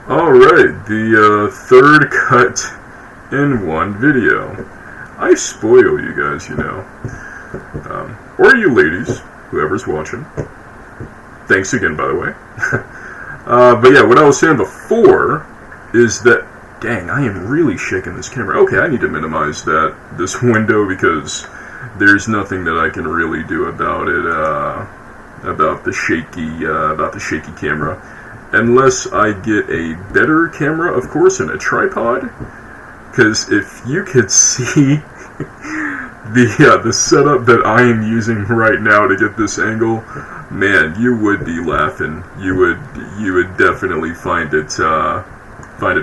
Alright, the third cut in one video. I spoil you guys, you know. Or you ladies, whoever's watching. Thanks again, by the way. But yeah, what I was saying before is that, dang, I am really shaking this camera. Okay, I need to minimize this window because there's nothing that I can really do about it, about the shaky camera. Unless I get a better camera, of course, and a tripod. Because if you could see the setup that I am using right now to get this angle, man, you would be laughing. You would definitely find it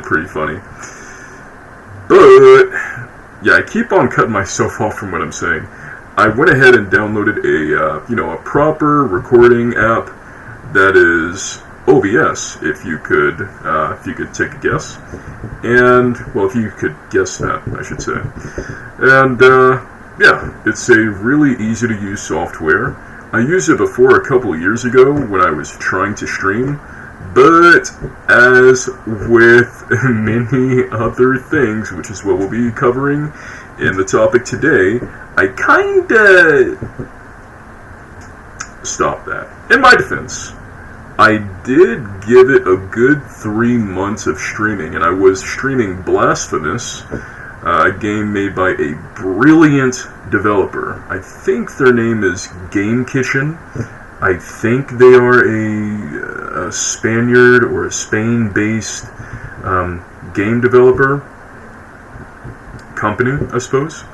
pretty funny. But yeah, I keep on cutting myself off from what I'm saying. I went ahead and downloaded a proper recording app that is OBS, if you could take a guess, and well, if you could guess that, I should say. And yeah, it's a really easy to use software. I used it before a couple of years ago when I was trying to stream, but as with many other things, which is what we'll be covering in the topic today, I kinda stopped that. In my defense, I did give it a good 3 months of streaming, and I was streaming Blasphemous, a game made by a brilliant developer. I think their name is Game Kitchen. I think they are a Spaniard or a Spain-based game developer company, I suppose,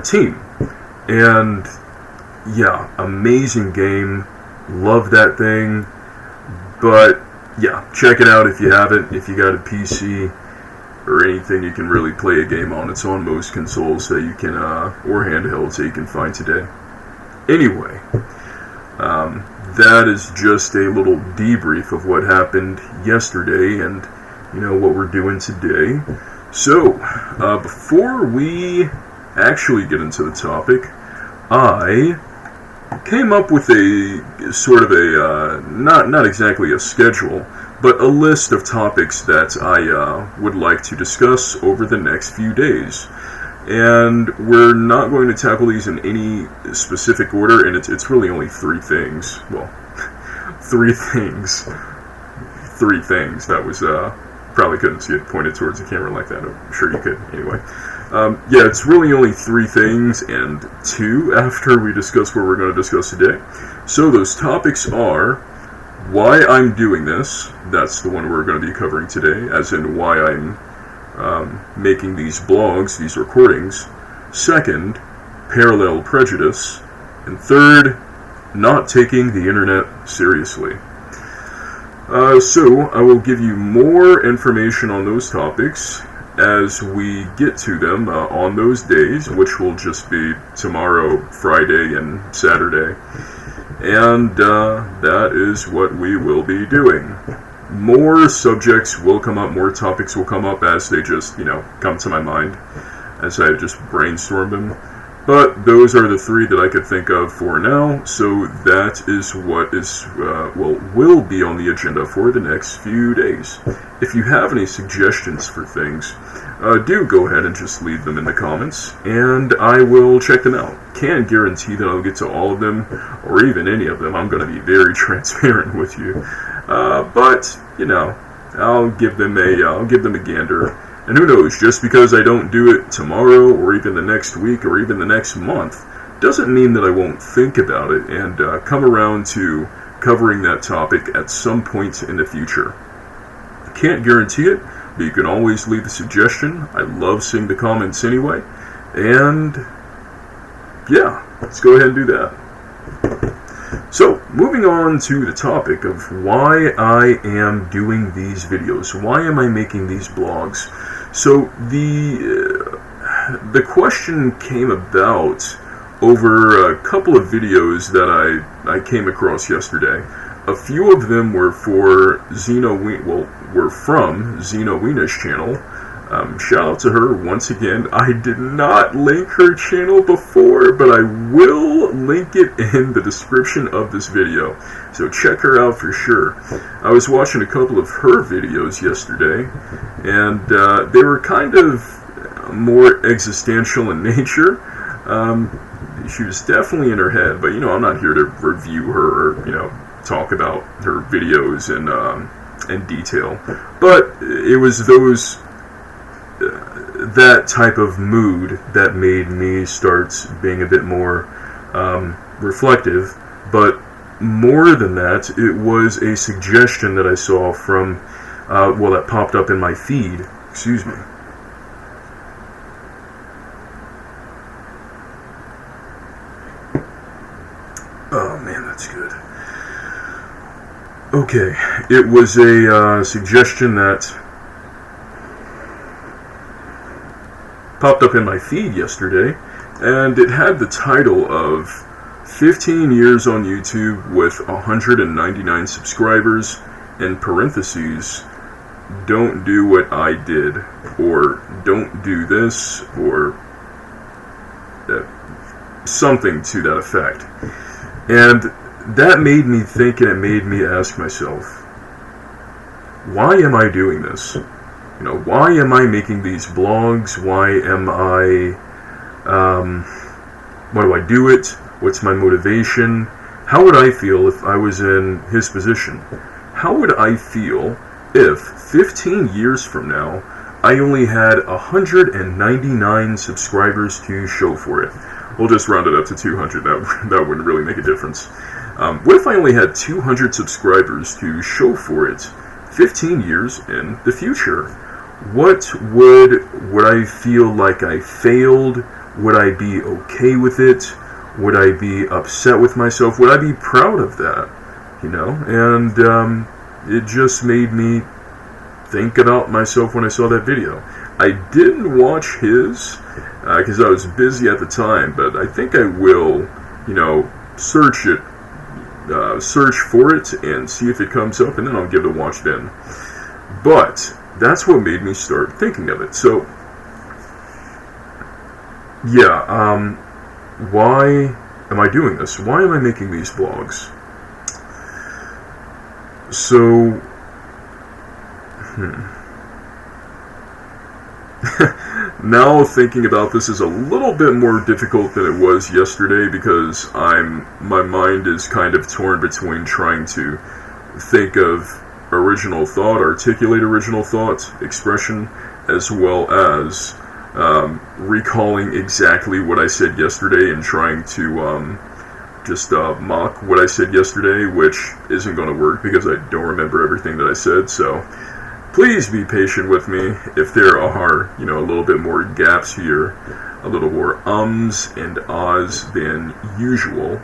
team. And yeah, amazing game. Love that thing. But yeah, check it out if you haven't. If you got a PC or anything you can really play a game on, it's on most consoles that you can, or handhelds that you can find today. Anyway, that is just a little debrief of what happened yesterday and, you know, what we're doing today. So, before we actually get into the topic, I came up with a sort of a, not exactly a schedule, but a list of topics that I would like to discuss over the next few days. And we're not going to tackle these in any specific order, and it's really only 3 things. Well, 3 things. 3 things. That was, probably couldn't see it pointed towards the camera like that. I'm sure you could. Anyway. Yeah, it's really only 3 things, and 2 after we discuss what we're going to discuss today. So those topics are why I'm doing this. That's the one we're going to be covering today, as in why I'm making these blogs, these recordings. 2nd, parallel prejudice. And 3rd, not taking the internet seriously. So I will give you more information on those topics as we get to them on those days, which will just be tomorrow, Friday, and Saturday. And that is what we will be doing. More subjects will come up, more topics will come up as they just, come to my mind, as I just brainstorm them. But those are the 3 that I could think of for now, so that is what is, will be on the agenda for the next few days. If you have any suggestions for things, do go ahead and just leave them in the comments, and I will check them out. Can't guarantee that I'll get to all of them, or even any of them. I'm going to be very transparent with you. But, I'll give them a gander. And who knows, just because I don't do it tomorrow, or even the next week, or even the next month, doesn't mean that I won't think about it and come around to covering that topic at some point in the future. Can't guarantee it, but you can always leave a suggestion. I love seeing the comments anyway. And yeah, let's go ahead and do that. So, moving on to the topic of why I am doing these videos. Why am I making these blogs? So, the question came about over a couple of videos that I came across yesterday. A few of them were for from Xeno Wiener's channel. Shout out to her once again. I did not link her channel before, but I will link it in the description of this video. So check her out for sure. I was watching a couple of her videos yesterday, and they were kind of more existential in nature. She was definitely in her head, but I'm not here to review her or talk about her videos in detail. But it was that type of mood that made me start being a bit more reflective. But more than that, it was a suggestion that I saw from that popped up in my feed. Excuse me. Oh man, that's good. Okay, it was a suggestion that popped up in my feed yesterday, and it had the title of 15 years on YouTube with 199 subscribers, in parentheses, don't do what I did, or don't do this, or something to that effect. And that made me think, and it made me ask myself, why am I doing this? Why am I making these blogs? Why am why do I do it? What's my motivation? How would I feel if I was in his position? How would I feel if 15 years from now I only had 199 subscribers to show for it? We'll just round it up to 200. That wouldn't really make a difference. What if I only had 200 subscribers to show for it 15 years in the future? Would I feel like I failed? Would I be okay with it? Would I be upset with myself? Would I be proud of that? And it just made me think about myself when I saw that video. I didn't watch his because I was busy at the time, but I think I will, search for it and see if it comes up, and then I'll give it a watch then. But that's what made me start thinking of it. So, yeah, why am I doing this? Why am I making these vlogs? So, now thinking about this is a little bit more difficult than it was yesterday, because my mind is kind of torn between trying to think of articulate original thought, expression, as well as recalling exactly what I said yesterday and trying to just mock what I said yesterday, which isn't going to work because I don't remember everything that I said. So please be patient with me if there are, a little bit more gaps here, a little more ums and ahs than usual.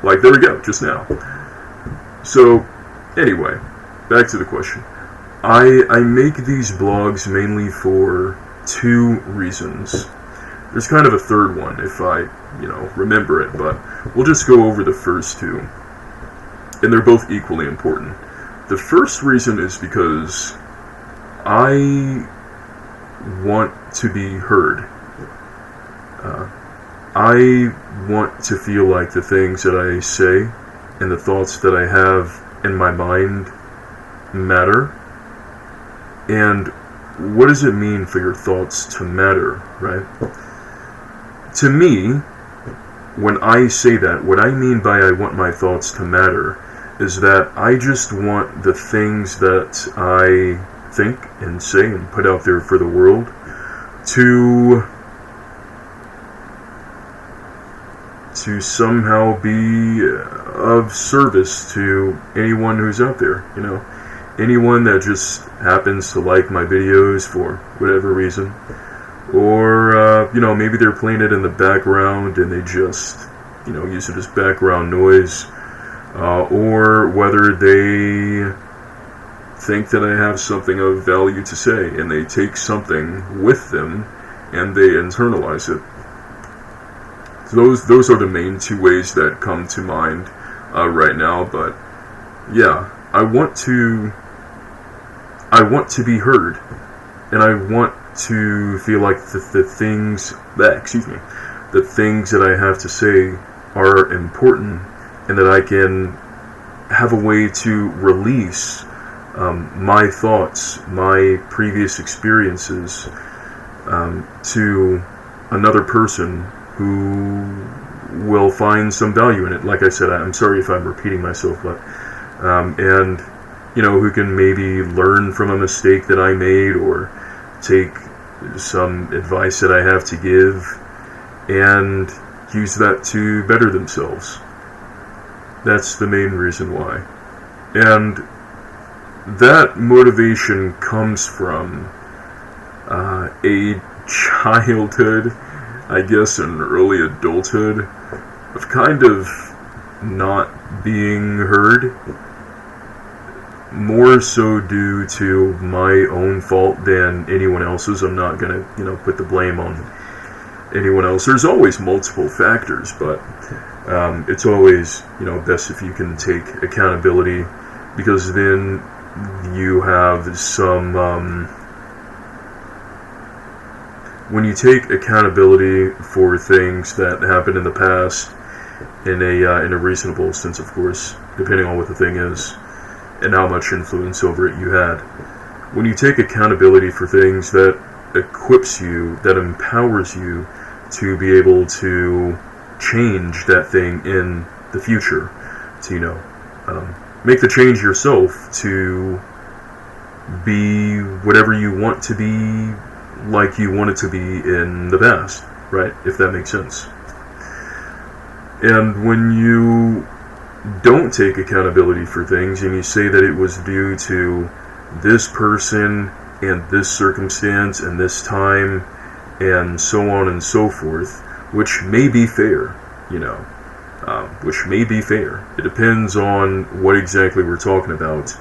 Like, there we go, just now. So, anyway, back to the question. I make these blogs mainly for two reasons. There's kind of a third one if I, remember it, but we'll just go over the first two. And they're both equally important. The first reason is because I want to be heard. I want to feel like the things that I say and the thoughts that I have in my mind matter. And what does it mean for your thoughts to matter, right? To me, when I say that, what I mean by I want my thoughts to matter is that I just want the things that I think and say and put out there for the world to somehow be of service to anyone who's out there, anyone that just happens to like my videos for whatever reason, or maybe they're playing it in the background and they just use it as background noise, or whether they think that I have something of value to say and they take something with them and they internalize it. Those are the main two ways that come to mind right now. But yeah, I want to be heard. and I want to feel like the things that I have to say are important, and that I can have a way to release my thoughts, my previous experiences to another person who will find some value in it. Like I said, I'm sorry if I'm repeating myself, but and who can maybe learn from a mistake that I made, or take some advice that I have to give and use that to better themselves. That's the main reason why. And that motivation comes from a childhood, I guess an early adulthood, of kind of not being heard, more so due to my own fault than anyone else's. I'm not going to, put the blame on anyone else. There's always multiple factors, but it's always, best if you can take accountability, because then you have some, when you take accountability for things that happened in the past, in a reasonable sense, of course, depending on what the thing is, and how much influence over it you had. When you take accountability for things, that equips you, that empowers you to be able to change that thing in the future, to, make the change yourself to be whatever you want to be, like you want it to be in the past, right? If that makes sense. And when you don't take accountability for things, and you say that it was due to this person and this circumstance and this time and so on and so forth, which may be fair, which may be fair. It depends on what exactly we're talking about.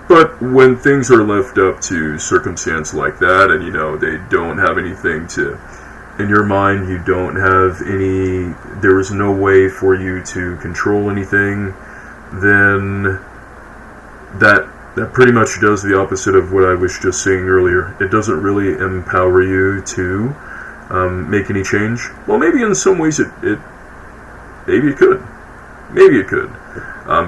But when things are left up to circumstance like that, and they don't have anything to, in your mind, you don't have any, there is no way for you to control anything, then that pretty much does the opposite of what I was just saying earlier. It doesn't really empower you to make any change. Well, maybe in some ways maybe it could. Maybe it could.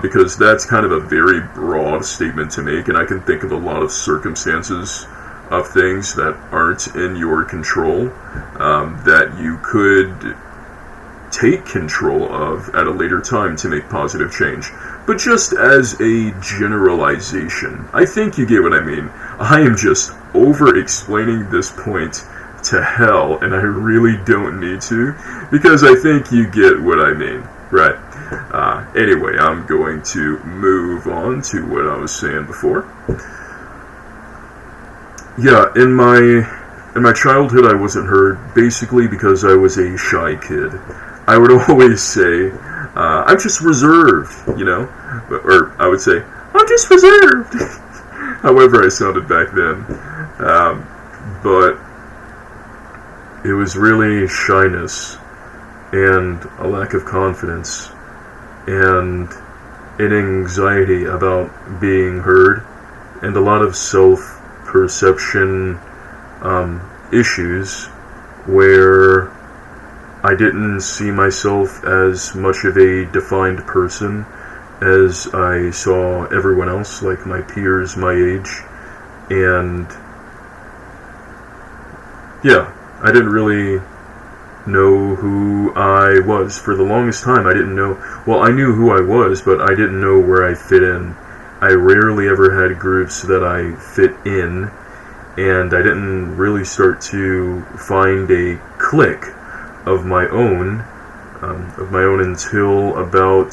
Because that's kind of a very broad statement to make, and I can think of a lot of circumstances of things that aren't in your control that you could take control of at a later time to make positive change. But just as a generalization, I think you get what I mean. I am just over-explaining this point to hell, and I really don't need to, because I think you get what I mean, right? Anyway, I'm going to move on to what I was saying before. Yeah, in my childhood, I wasn't heard, basically because I was a shy kid. I would always say, I'm just reserved, or I would say, I'm just reserved, however I sounded back then. But it was really shyness and a lack of confidence and an anxiety about being heard, and a lot of self-perception issues where I didn't see myself as much of a defined person as I saw everyone else, like my peers my age. And yeah, I didn't really know who I was. For the longest time, I didn't know. Well, I knew who I was, but I didn't know where I fit in. I rarely ever had groups that I fit in, and I didn't really start to find a clique of my own until about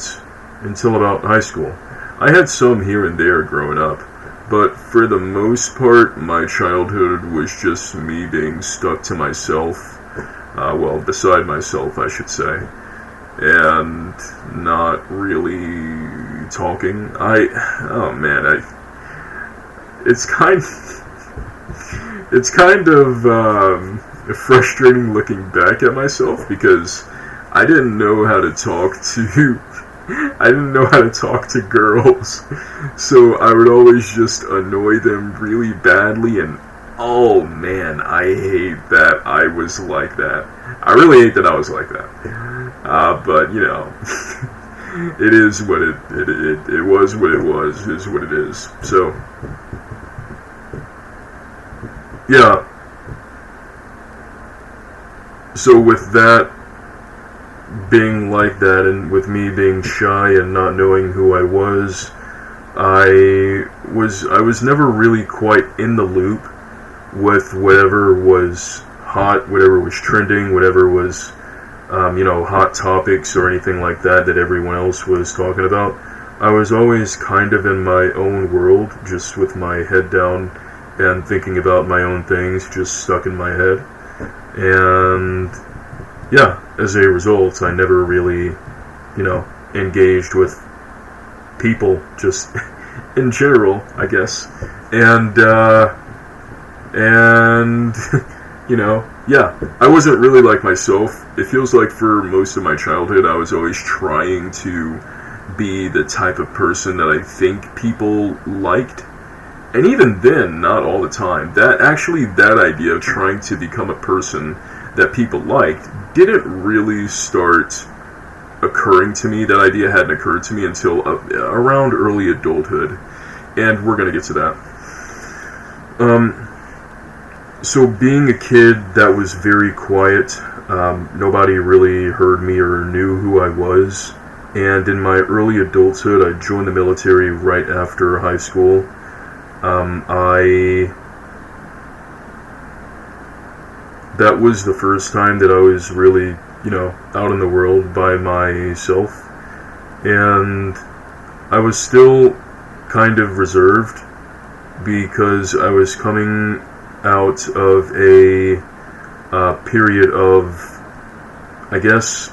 high school. I had some here and there growing up, but for the most part, my childhood was just me being stuck to myself. Beside myself, I should say, and not really talking. It's kind of frustrating looking back at myself, because I didn't know how to talk to girls, so I would always just annoy them really badly, and Oh man, I hate that I was like that. I really hate that I was like that. But you know, it is what it was what it was is what it is. So yeah. So with that being like that, and with me being shy and not knowing who I was never really quite in the loop with whatever was hot, whatever was trending, whatever was hot topics or anything like that everyone else was talking about. I was always kind of in my own world, just with my head down and thinking about my own things, just stuck in my head. And yeah, as a result, I never really, engaged with people, just in general, I guess. And yeah, I wasn't really like myself. It feels like for most of my childhood, I was always trying to be the type of person that I think people liked. And even then, not all the time. That idea of trying to become a person that people liked didn't really start occurring to me. That idea hadn't occurred to me until around early adulthood. And we're going to get to that. So being a kid that was very quiet, nobody really heard me or knew who I was. And in my early adulthood, I joined the military right after high school. That was the first time that I was really, out in the world by myself. And I was still kind of reserved because I was coming out of a period of, I guess,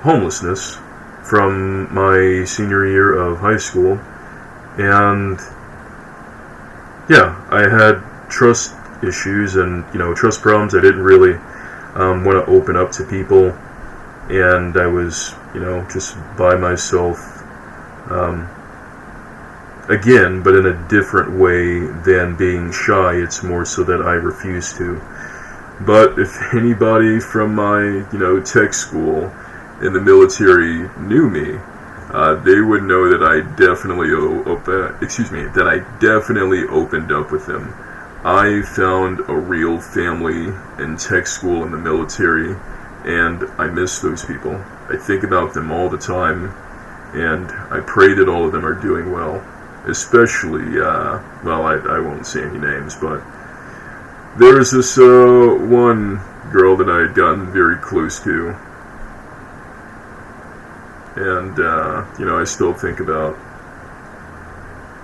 homelessness from my senior year of high school. And yeah, I had trust issues and, trust problems. I didn't really want to open up to people. And I was, just by myself, again, but in a different way than being shy. It's more so that I refuse to. But if anybody from my, tech school in the military knew me, they would know that I definitely opened up with them. I found a real family in tech school in the military, and I miss those people. I think about them all the time, and I pray that all of them are doing well. Especially, I won't say any names, but there was this one girl that I had gotten very close to. And, I still think about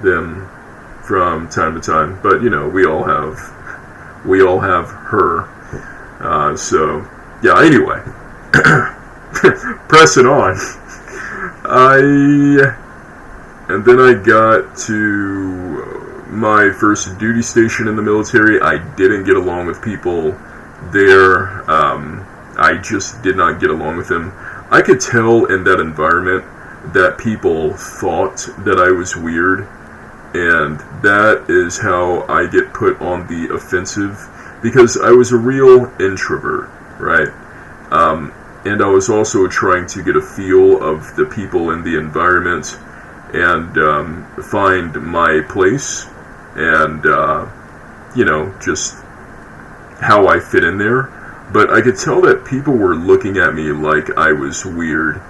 them from time to time. But, we all have her. So, yeah, anyway. Pressing on. And then I got to my first duty station in the military. I didn't get along with people there. I just did not get along with them. I could tell in that environment that people thought that I was weird, and that is how I get put on the offensive, because I was a real introvert, right? And I was also trying to get a feel of the people in the environment and find my place and, just how I fit in there. But I could tell that people were looking at me like I was weird.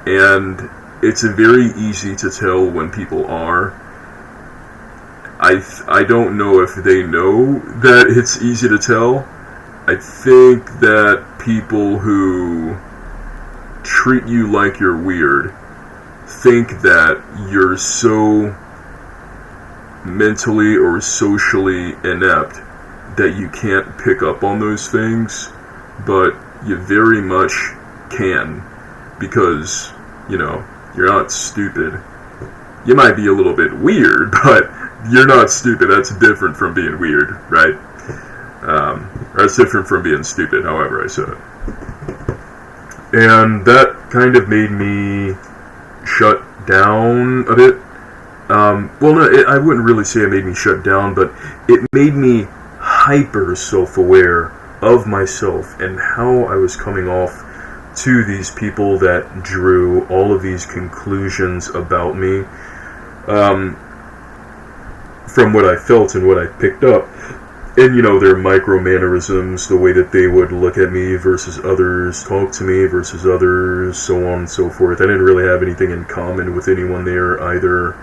And it's very easy to tell when people are. I don't know if they know that it's easy to tell. I think that people who treat you like you're weird think that you're so mentally or socially inept that you can't pick up on those things, but you very much can, because, you're not stupid. You might be a little bit weird, but you're not stupid. That's different from being weird, right? That's different from being stupid, however I said it. And that kind of made me shut down a bit Well, no, I wouldn't really say it made me shut down, but it made me hyper self-aware of myself and how I was coming off to these people that drew all of these conclusions about me, from what I felt and what I picked up. And, their micro mannerisms, the way that they would look at me versus others, talk to me versus others, so on and so forth. I didn't really have anything in common with anyone there either.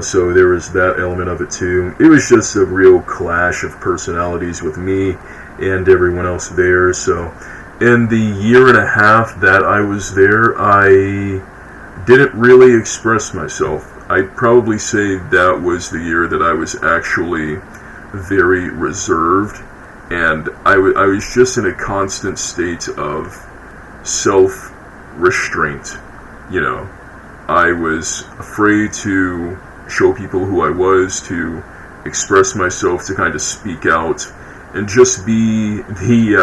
So there was that element of it too. It was just a real clash of personalities with me and everyone else there. So in the year and a half that I was there, I didn't really express myself. I'd probably say that was the year that I was actually very reserved, and I was just in a constant state of self-restraint. I was afraid to show people who I was, to express myself, to kind of speak out, and just be the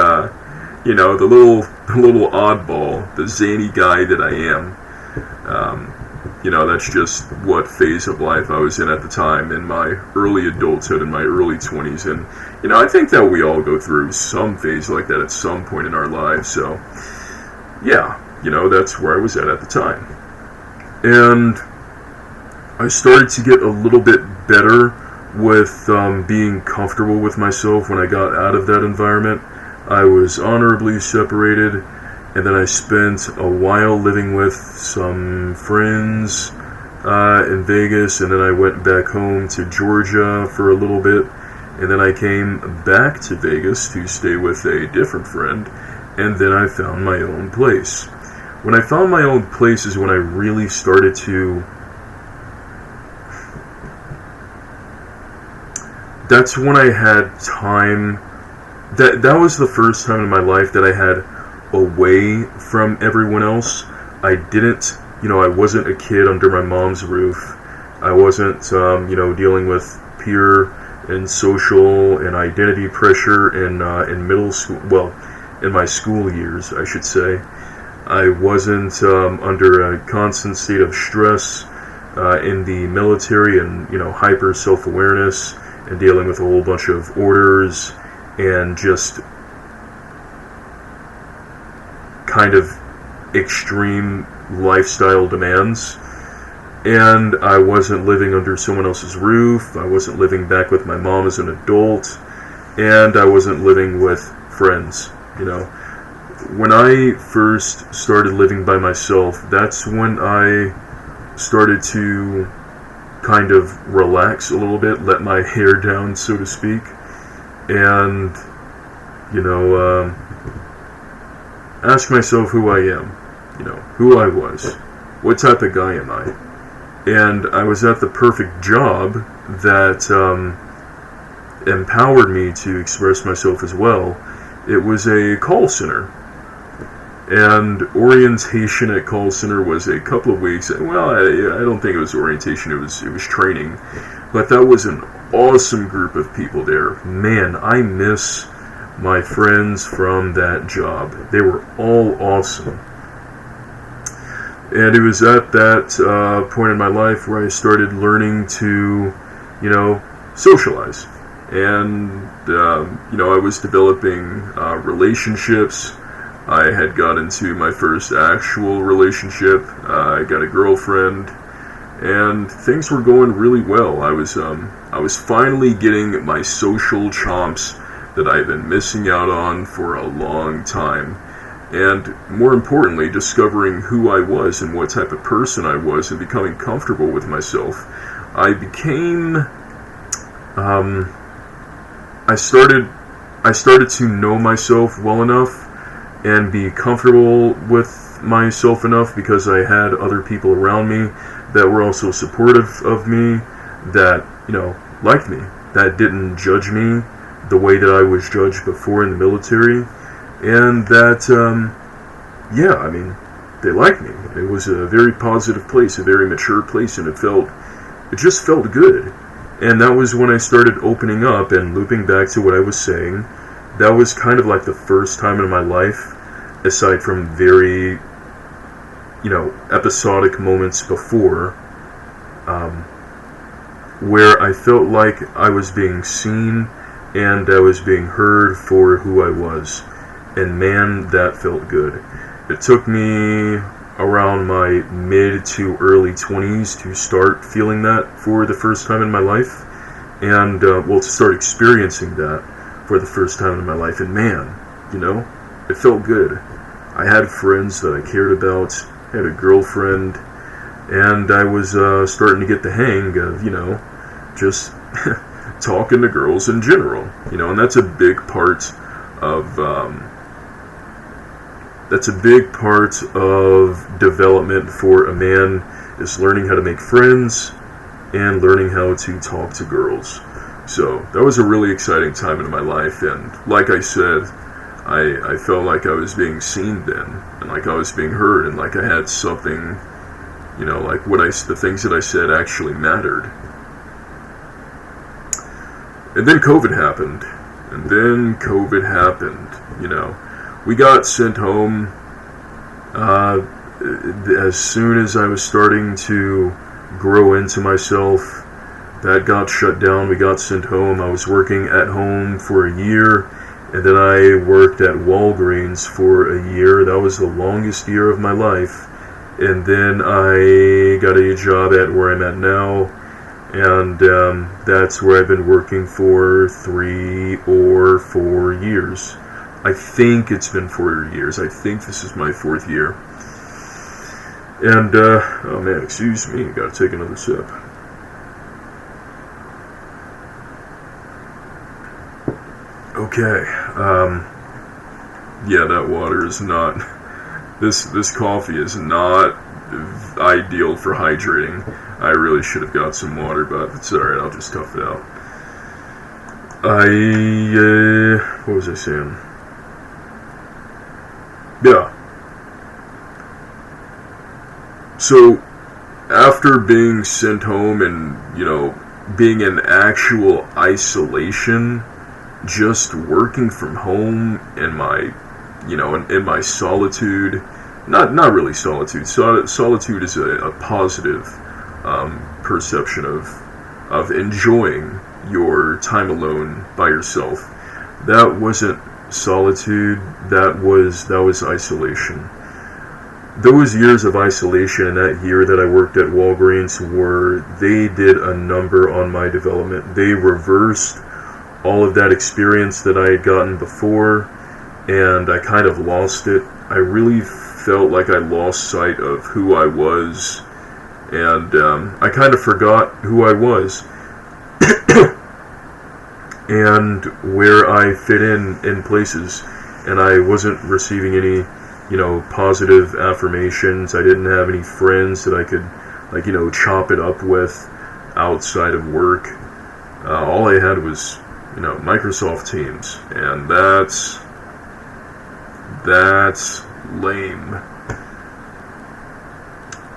little oddball, the zany guy that I am. That's just what phase of life I was in at the time, in my early adulthood, in my early 20s. And, I think that we all go through some phase like that at some point in our lives. So, yeah, that's where I was at the time. And I started to get a little bit better with being comfortable with myself when I got out of that environment. I was honorably separated. And then I spent a while living with some friends in Vegas, and then I went back home to Georgia for a little bit, and then I came back to Vegas to stay with a different friend, and then I found my own place. When I found my own place is when I really started to... That's when I had time... That was the first time in my life that I had away from everyone else. I didn't, I wasn't a kid under my mom's roof. I wasn't, dealing with peer and social and identity pressure in middle school, well, in my school years, I should say. I wasn't under a constant state of stress in the military and, hyper self-awareness and dealing with a whole bunch of orders and just kind of extreme lifestyle demands. And I wasn't living under someone else's roof. I wasn't living back with my mom as an adult. And I wasn't living with friends. When I first started living by myself, that's when I started to kind of relax a little bit, let my hair down, so to speak. And, ask myself who I am, who I was, what type of guy am I? And I was at the perfect job that empowered me to express myself as well. It was a call center, and orientation at call center was a couple of weeks. Well, I don't think it was orientation, it was training, but that was an awesome group of people there. Man, I miss my friends from that job. They were all awesome. And it was at that point in my life where I started learning to, socialize. And, I was developing relationships. I had got into my first actual relationship. I got a girlfriend. And things were going really well. I was finally getting my social chops that I've been missing out on for a long time. And more importantly, discovering who I was and what type of person I was and becoming comfortable with myself. I became, I started to know myself well enough and be comfortable with myself enough because I had other people around me that were also supportive of me, that, liked me, that didn't judge me the way that I was judged before in the military, and that, they liked me. It was a very positive place, a very mature place, and it just felt good. And that was when I started opening up and looping back to what I was saying. That was kind of like the first time in my life, aside from very, episodic moments before, where I felt like I was being seen and I was being heard for who I was. And man, that felt good. It took me around my mid to early 20s to start feeling that for the first time in my life. And, to start experiencing that for the first time in my life. And man, it felt good. I had friends that I cared about, I had a girlfriend, and I was starting to get the hang of, just talking to girls in general. And that's a big part of development for a man, is learning how to make friends and learning how to talk to girls. So that was a really exciting time in my life, and like I said, I felt like I was being seen then, and like I was being heard, and like I had something, like the things that I said actually mattered. And then COVID happened, we got sent home as soon as I was starting to grow into myself. That got shut down. We got sent home. I was working at home for a year, and then I worked at Walgreens for a year. That was the longest year of my life. And then I got a job at where I'm at now, and that's where I've been working for 3 or 4 years. I think it's been 4 years. I think this is my 4th year. And, oh man, excuse me, gotta take another sip. Okay, yeah, that water is not, this coffee is not ideal for hydrating. I really should have got some water, but it's alright, I'll just tough it out. What was I saying? Yeah. So, after being sent home and, being in actual isolation, just working from home in my, in my solitude, not really solitude. Solitude is a positive perception of enjoying your time alone by yourself. That wasn't solitude. That was isolation. Those years of isolation and that year that I worked at Walgreens they did a number on my development. They reversed all of that experience that I had gotten before, and I kind of lost it. I really felt like I lost sight of who I was, and I kind of forgot who I was and where I fit in places, and I wasn't receiving any, positive affirmations. I didn't have any friends that I could, chop it up with outside of work. All I had was Microsoft Teams, and that's lame.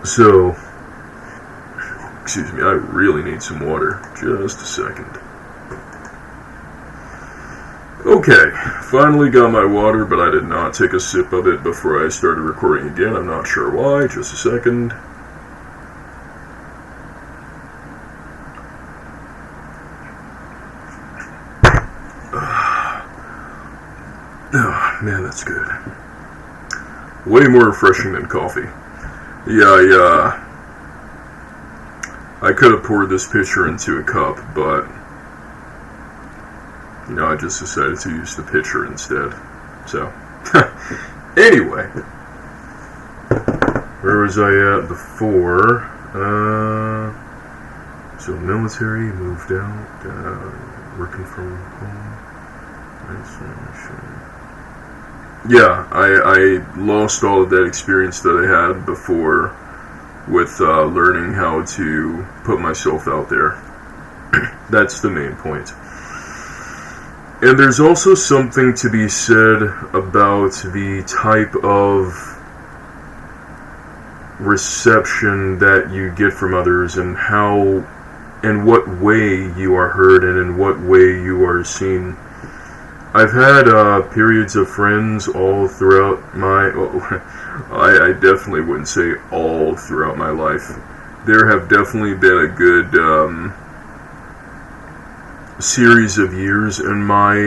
So, excuse me, I really need some water. Just a second. Okay, finally got my water, but I did not take a sip of it before I started recording again. I'm not sure why. Just a second. Oh, man, that's good. Way more refreshing than coffee. Yeah, I could have poured this pitcher into a cup, but I just decided to use the pitcher instead. So, anyway, where was I at before? So military, moved out, working from home. Yeah, I lost all of that experience that I had before with learning how to put myself out there. That's the main point. And there's also something to be said about the type of reception that you get from others, and how, in what way you are heard, and in what way you are seen. I've had periods of friends all throughout my, I definitely wouldn't say all throughout my life. There have definitely been a good series of years in my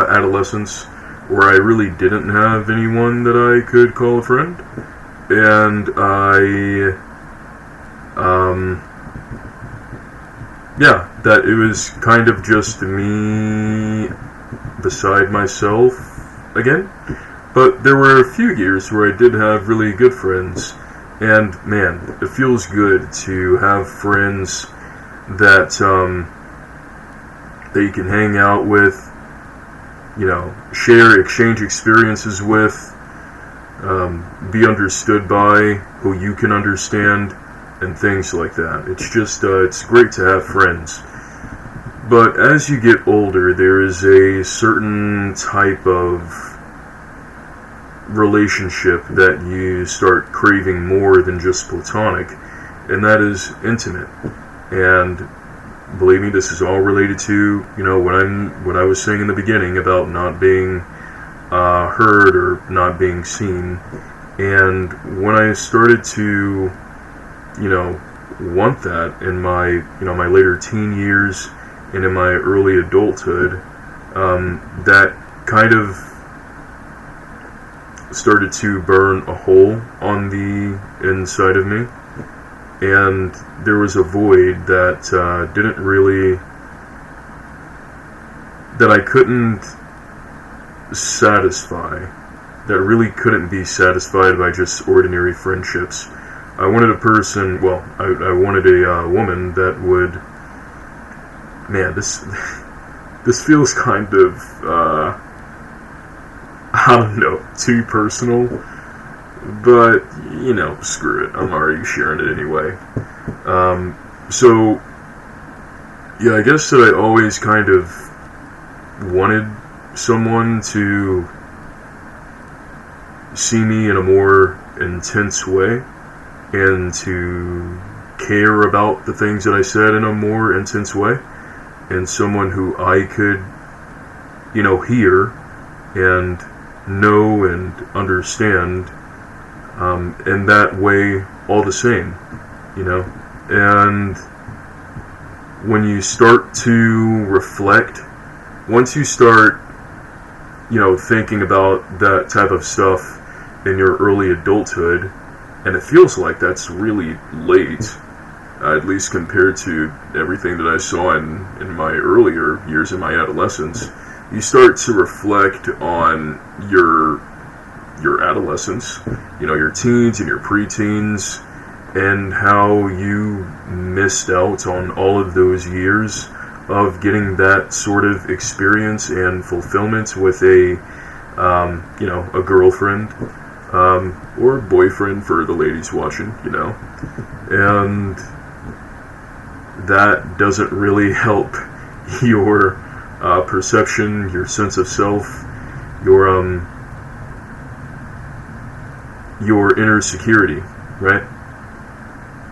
adolescence where I really didn't have anyone that I could call a friend, and that it was kind of just me beside myself again. But there were a few years where I did have really good friends, and man, it feels good to have friends that that you can hang out with, exchange experiences with, be understood by, who you can understand, and things like that. It's just, it's great to have friends. But as you get older, there is a certain type of relationship that you start craving more than just platonic, and that is intimate. And believe me, this is all related to, what I was saying in the beginning about not being heard or not being seen. And when I started to, want that in my, my later teen years and in my early adulthood, that kind of started to burn a hole on the inside of me. And there was a void that that I couldn't satisfy, that really couldn't be satisfied by just ordinary friendships. I wanted a person, I wanted a woman that would, this feels kind of, I don't know, too personal. But, screw it. I'm already sharing it anyway. I guess that I always kind of wanted someone to see me in a more intense way and to care about the things that I said in a more intense way, and someone who I could, hear and know and understand in that way all the same, and when you start to reflect, once you start, thinking about that type of stuff in your early adulthood, and it feels like that's really late, at least compared to everything that I saw in my earlier years in my adolescence, you start to reflect on your adolescence, your teens and your preteens, and how you missed out on all of those years of getting that sort of experience and fulfillment with a girlfriend, or boyfriend for the ladies watching, and that doesn't really help your perception, your sense of self, your inner security, right?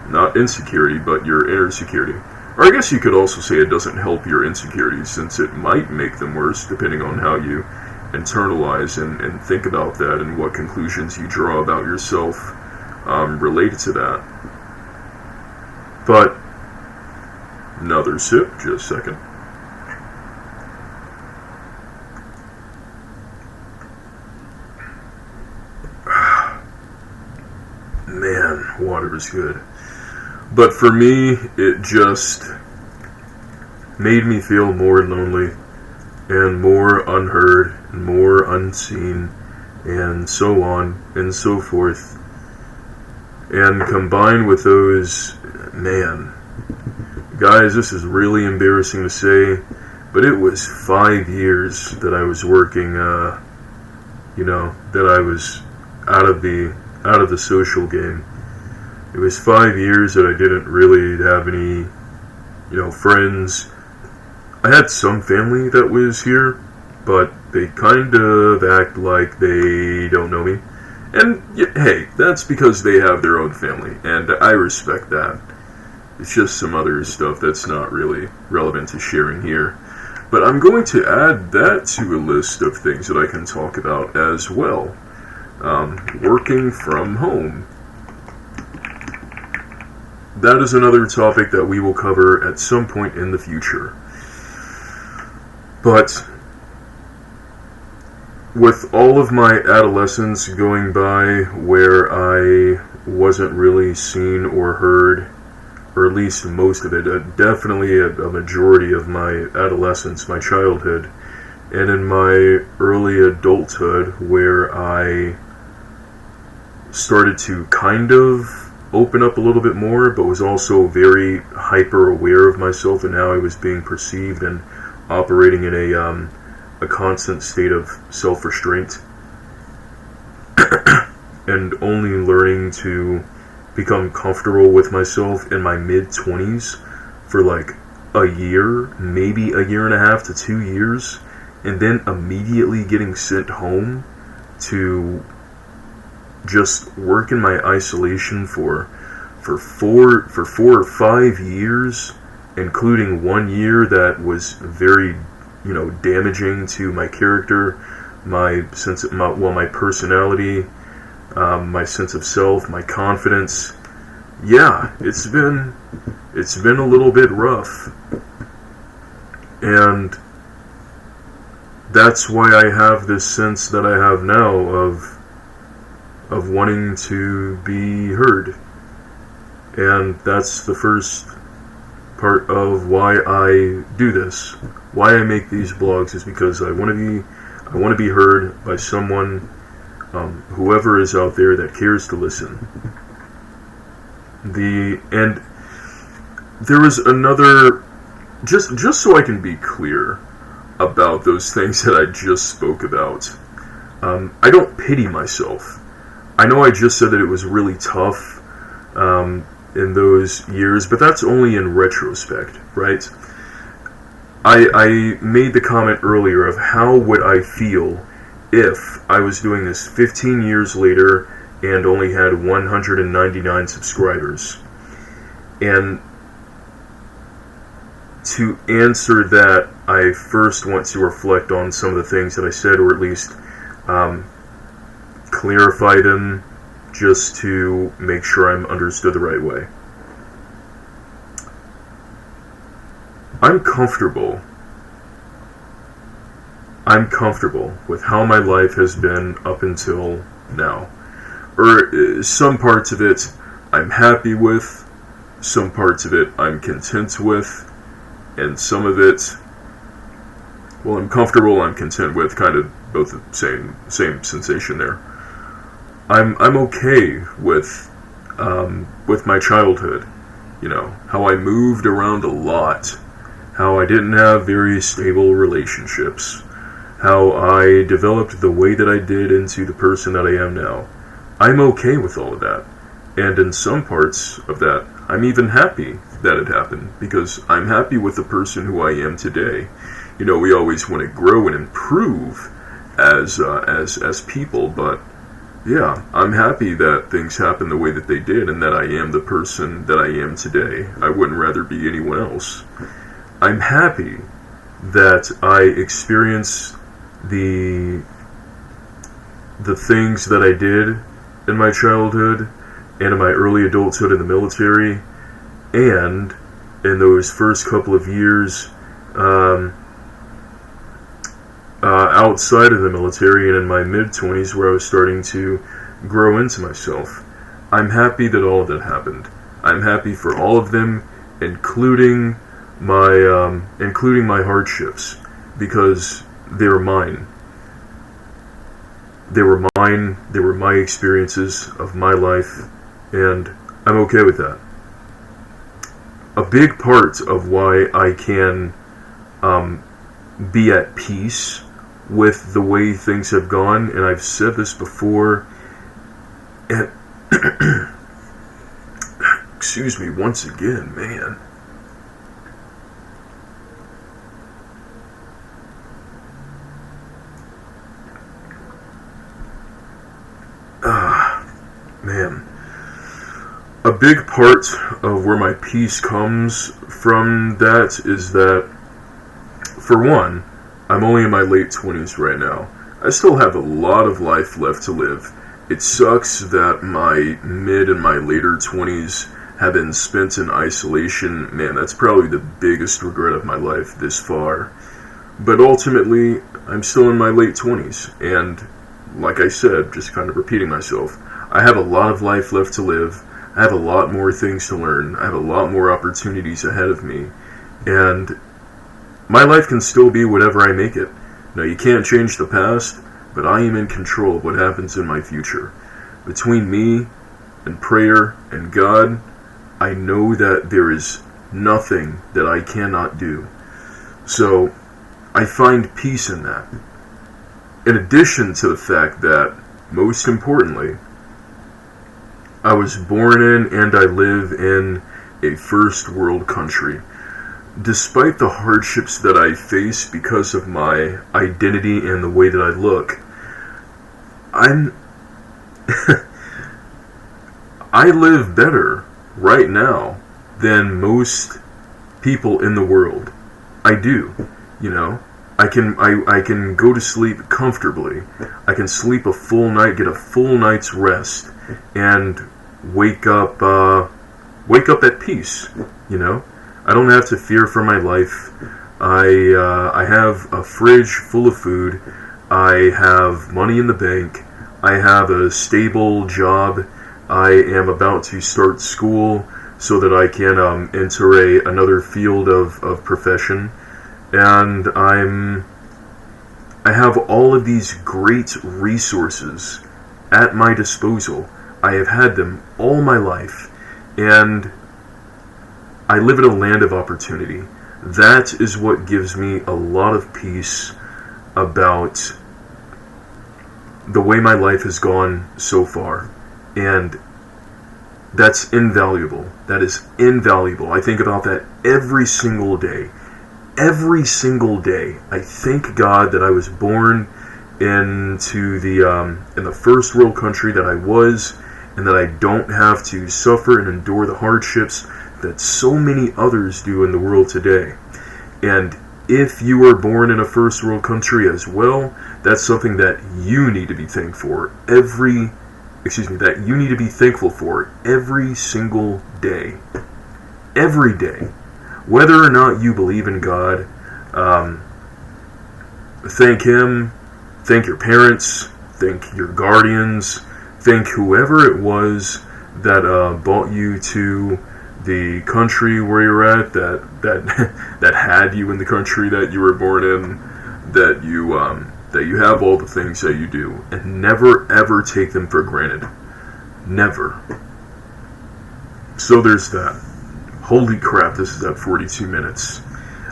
Not insecurity, but your inner security. Or I guess you could also say it doesn't help your insecurities, since it might make them worse, depending on how you internalize and think about that, and what conclusions you draw about yourself related to that. But, another sip, just a second. Man, water is good. But for me, it just made me feel more lonely and more unheard and more unseen and so on and so forth. And combined with those, man, guys, this is really embarrassing to say, but it was 5 years that I was working, that I was out of the social game. It was 5 years that I didn't really have any, friends. I had some family that was here, but they kind of act like they don't know me. And, hey, that's because they have their own family, and I respect that. It's just some other stuff that's not really relevant to sharing here. But I'm going to add that to a list of things that I can talk about as well. Working from home. That is another topic that we will cover at some point in the future. But with all of my adolescence going by where I wasn't really seen or heard, or at least most of it, definitely a majority of my adolescence, my childhood, and in my early adulthood where I started to kind of open up a little bit more, but was also very hyper aware of myself and how I was being perceived and operating in a constant state of self-restraint, and only learning to become comfortable with myself in my mid-20s for like a year, maybe a year and a half to 2 years, and then immediately getting sent home to just work in my isolation for 4 or 5 years, including 1 year that was very, damaging to my character, my personality, my sense of self, my confidence. Yeah, it's been a little bit rough, and that's why I have this sense that I have now of wanting to be heard. And that's the first part of why I do this. Why I make these blogs is because I want to be heard by someone, whoever is out there that cares to listen. And there was another, just so I can be clear about those things that I just spoke about. I don't pity myself. I know I just said that it was really tough in those years, but that's only in retrospect, right? I made the comment earlier of how would I feel if I was doing this 15 years later and only had 199 subscribers. And to answer that, I first want to reflect on some of the things that I said, or at least clarify them, just to make sure I'm understood the right way. I'm comfortable with how my life has been up until now. Or some parts of it I'm happy with, some parts of it I'm content with, and some of it, well, I'm comfortable, I'm content with, kind of both the same sensation there. I'm okay with my childhood, how I moved around a lot, how I didn't have very stable relationships, how I developed the way that I did into the person that I am now. I'm okay with all of that. And in some parts of that, I'm even happy that it happened, because I'm happy with the person who I am today. We always want to grow and improve as people, but yeah, I'm happy that things happened the way that they did and that I am the person that I am today. I wouldn't rather be anyone else. I'm happy that I experienced the things that I did in my childhood and in my early adulthood in the military, and in those first couple of years outside of the military, and in my mid-20s where I was starting to grow into myself. I'm happy that all of that happened. I'm happy for all of them, including my hardships, because they're mine. They were mine. They were my experiences of my life, and I'm okay with that. A big part of why I can be at peace with the way things have gone, and I've said this before, and excuse me once again, man. Man. A big part of where my peace comes from that is that, for one, I'm only in my late 20s right now. I still have a lot of life left to live. It sucks that my mid and my later 20s have been spent in isolation. Man, that's probably the biggest regret of my life this far. But ultimately, I'm still in my late 20s, and like I said, just kind of repeating myself, I have a lot of life left to live. I have a lot more things to learn. I have a lot more opportunities ahead of me, and my life can still be whatever I make it. Now, you can't change the past, but I am in control of what happens in my future. Between me and prayer and God, I know that there is nothing that I cannot do. So, I find peace in that. In addition to the fact that, most importantly, I was born in and I live in a first world country. Despite the hardships that I face because of my identity and the way that I look, I live better right now than most people in the world. I do, you know. I can go to sleep comfortably. I can sleep a full night, get a full night's rest, and wake up at peace, you know. I don't have to fear for my life. I have a fridge full of food. I have money in the bank. I have a stable job. I am about to start school so that I can enter another field of profession. And I have all of these great resources at my disposal. I have had them all my life, and I live in a land of opportunity. That is what gives me a lot of peace about the way my life has gone so far, and that's invaluable. That is invaluable. I think about that every single day. Every single day, I thank God that I was born into in the first world country that I was, and that I don't have to suffer and endure the hardships that so many others do in the world today. And if you are born in a first world country as well, that's something that you need to be thankful for every single day. Every day. Whether or not you believe in God, thank Him, thank your parents, thank your guardians, thank whoever it was that brought you to the country where you're at, that had you in the country that you were born in, that you have all the things that you do, and never ever take them for granted. Never. So there's that. Holy crap, this is at 42 minutes.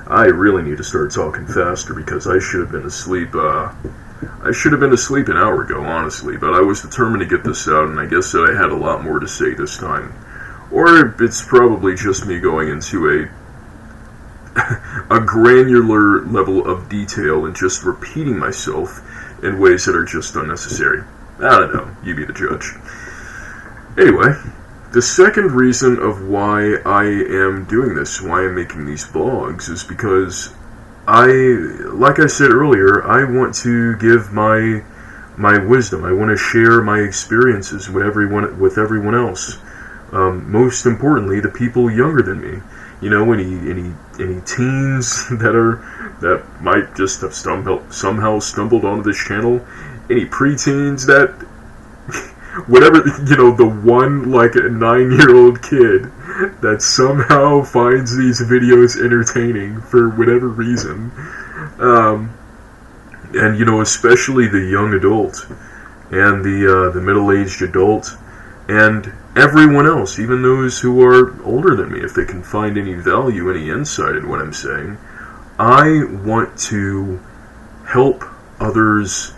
I really need to start talking faster because I should have been asleep. I should have been asleep an hour ago, honestly, but I was determined to get this out, and I guess that I had a lot more to say this time. Or it's probably just me going into a granular level of detail and just repeating myself in ways that are just unnecessary. I don't know. You be the judge. Anyway, the second reason of why I am doing this, why I'm making these blogs, is because like I said earlier, I want to give my wisdom. I want to share my experiences with everyone else. Most importantly, the people younger than me. You know, any teens that might just have somehow stumbled onto this channel. Any preteens that, whatever, you know, the one, like, a 9-year-old kid that somehow finds these videos entertaining for whatever reason. And, you know, especially the young adult and the middle-aged adult and everyone else, even those who are older than me, if they can find any value, any insight in what I'm saying. I want to help others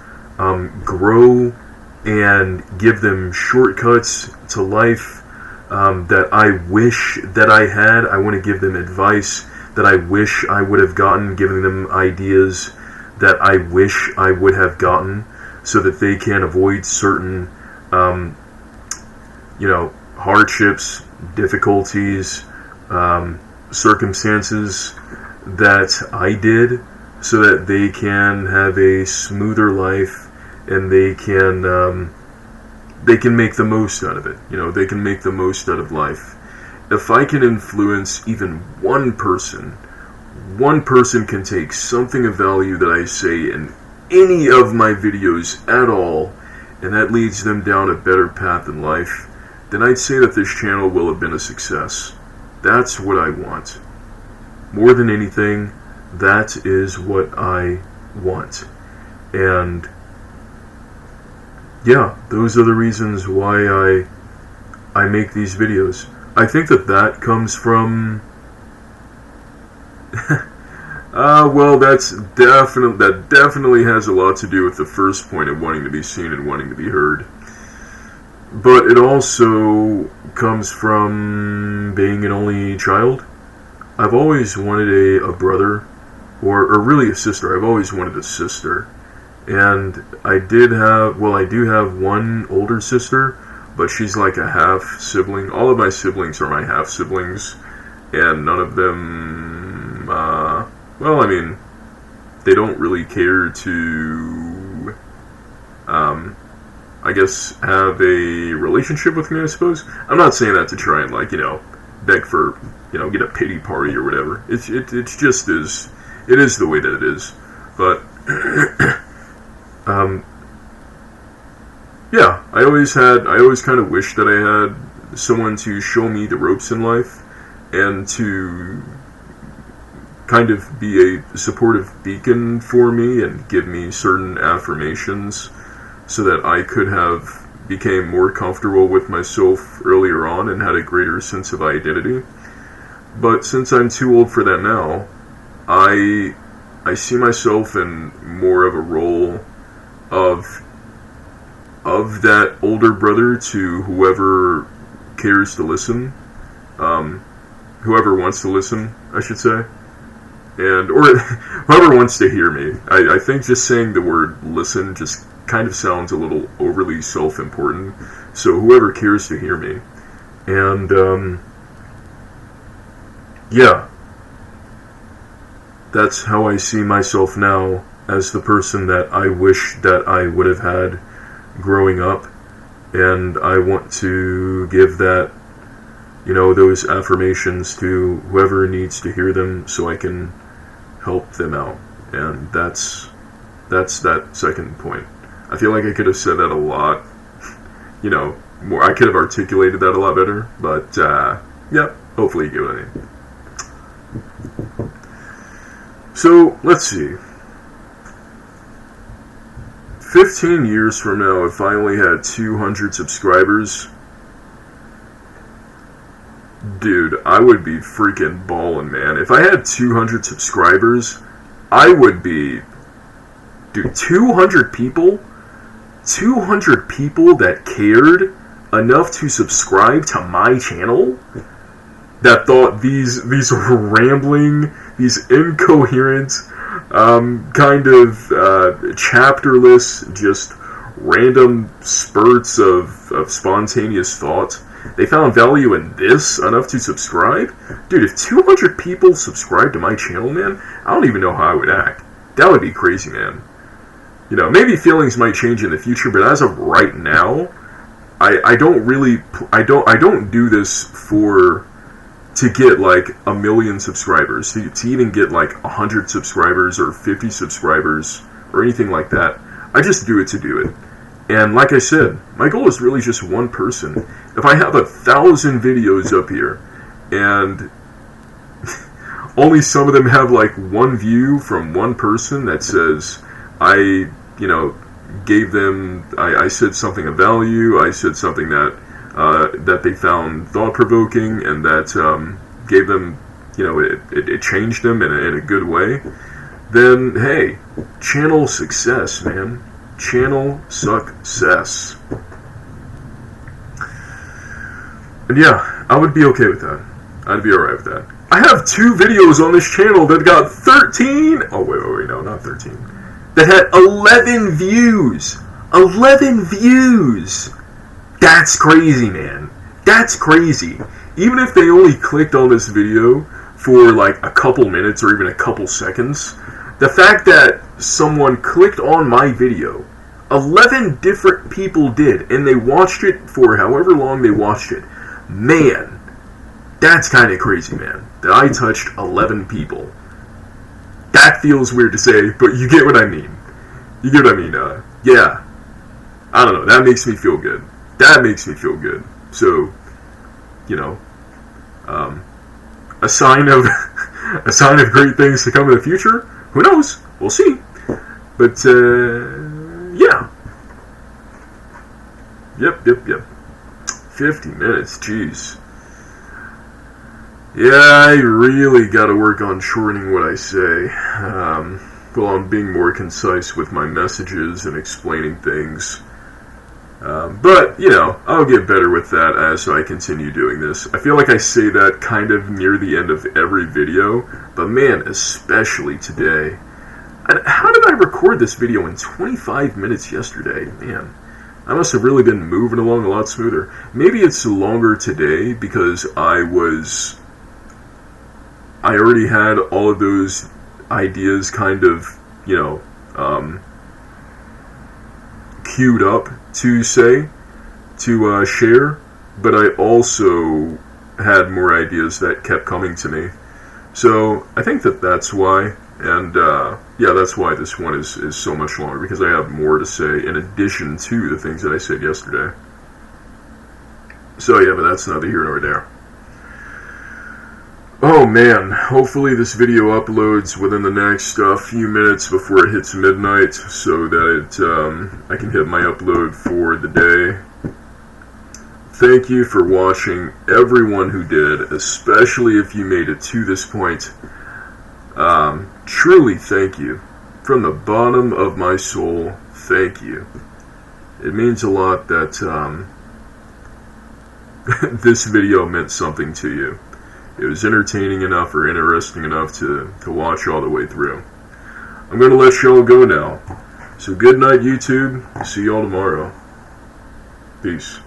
grow and give them shortcuts to life that I wish that I had. I want to give them advice that I wish I would have gotten, giving them ideas that I wish I would have gotten so that they can avoid certain hardships, difficulties, circumstances that I did, so that they can have a smoother life and they can make the most out of it. You know, they can make the most out of life. If I can influence even one person one person can take something of value that I say in any of my videos at all, and that leads them down a better path in life, then I'd say that this channel will have been a success. That's what I want. More than anything, that is what I want. And yeah, those are the reasons why I make these videos. I think that comes from well, that definitely has a lot to do with the first point of wanting to be seen and wanting to be heard. But it also comes from being an only child. I've always wanted a brother, or really a sister. I've always wanted a sister. And I do have one older sister, but she's like a half sibling. All of my siblings are my half siblings, and none of them, they don't really care to, I guess, have a relationship with me, I suppose. I'm not saying that to try and, beg for, get a pity party or whatever. It's just it is the way that it is. But, yeah, I always kind of wished that I had someone to show me the ropes in life and to kind of be a supportive beacon for me and give me certain affirmations so that I could have became more comfortable with myself earlier on and had a greater sense of identity. But since I'm too old for that now, I see myself in more of a role of that older brother to whoever cares to listen, whoever wants to listen, I should say, or whoever wants to hear me. I think just saying the word listen just kind of sounds a little overly self-important, so whoever cares to hear me. And, yeah, that's how I see myself now, as the person that I wish that I would have had growing up, and I want to give that, those affirmations to whoever needs to hear them so I can help them out. And that's that second point. I feel like I could have said that a lot, more. I could have articulated that a lot better, but, yeah, hopefully you get what I mean. So, let's see. 15 years from now, if I only had 200 subscribers, dude, I would be freaking ballin', man. If I had 200 subscribers, I would be... Dude, 200 people? 200 people that cared enough to subscribe to my channel? That thought these rambling, these incoherent, kind of chapterless, just random spurts of spontaneous thought, they found value in this enough to subscribe? Dude, if 200 people subscribe to my channel, man, I don't even know how I would act. That would be crazy, man. Maybe feelings might change in the future, but as of right now, I don't do this to get like 1 million subscribers, to even get like 100 subscribers or 50 subscribers or anything like that. I just do it to do it. And like I said, my goal is really just one person. If I have 1,000 videos up here and only some of them have like one view from one person that says I gave them, I said something of value, I said something that they found thought-provoking, and that gave them, it changed them in a good way, then, hey, channel success, man. Channel success. And yeah, I would be okay with that. I'd be alright with that. I have 2 videos on this channel that got 13... Oh, wait, no, not 13. That had 11 views. 11 views! That's crazy, man. That's crazy. Even if they only clicked on this video for like a couple minutes or even a couple seconds, the fact that someone clicked on my video, 11 different people did, and they watched it for however long they watched it, man, that's kind of crazy, man. That I touched 11 people. that feels weird to say, but you get what I mean. You get what I mean. Yeah. I don't know. That makes me feel good. That makes me feel good. So, you know, a sign of a sign of great things to come in the future. Who knows? We'll see. But yeah. Yep. 50 minutes. Jeez. Yeah, I really got to work on shortening what I say. Well, I'm being more concise with my messages and explaining things. But, you know, I'll get better with that as I continue doing this. I feel like I say that kind of near the end of every video, but man, especially today. How did I record this video in 25 minutes yesterday? Man, I must have really been moving along a lot smoother. Maybe it's longer today because I already had all of those ideas kind of, you know, queued up to say, to share, but I also had more ideas that kept coming to me. So I think that's why, and yeah, that's why this one is so much longer, because I have more to say in addition to the things that I said yesterday. So yeah, but that's neither here nor there. Oh man, hopefully this video uploads within the next few minutes before it hits midnight, so that I can hit my upload for the day. Thank you for watching, everyone who did, especially if you made it to this point. Truly thank you. From the bottom of my soul, thank you. It means a lot that this video meant something to you. It was entertaining enough or interesting enough to watch all the way through. I'm going to let y'all go now. So good night, YouTube. See y'all tomorrow. Peace.